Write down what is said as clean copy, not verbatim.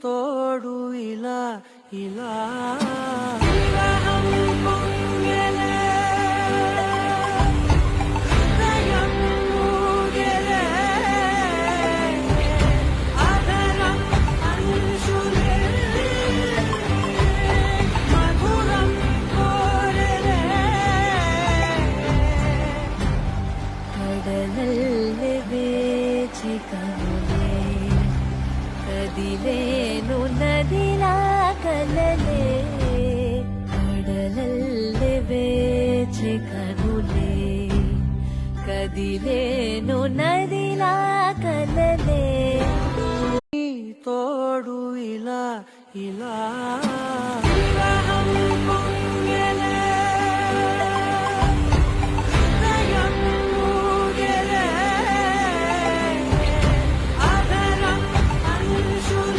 తోడు ఇలా ఇలా విరహం పొంగెలే, హృదయం ఊగెలే, అధరం అంశులే, మధురం కోరెలే. ಕಡಲಲ್ಲಿ ಬೇಚಿ ಕನುಲೆ ಕದಿಲೇನು ನದಿಲ ಕಲಲೆ ಕಡಲಲ್ಲಿ ಬೇಚಿ ಕನುಲೆ ಕದಿಲೇನು ನದಿಲ ಕಲಲೆ తోడు ఇలా ఇలా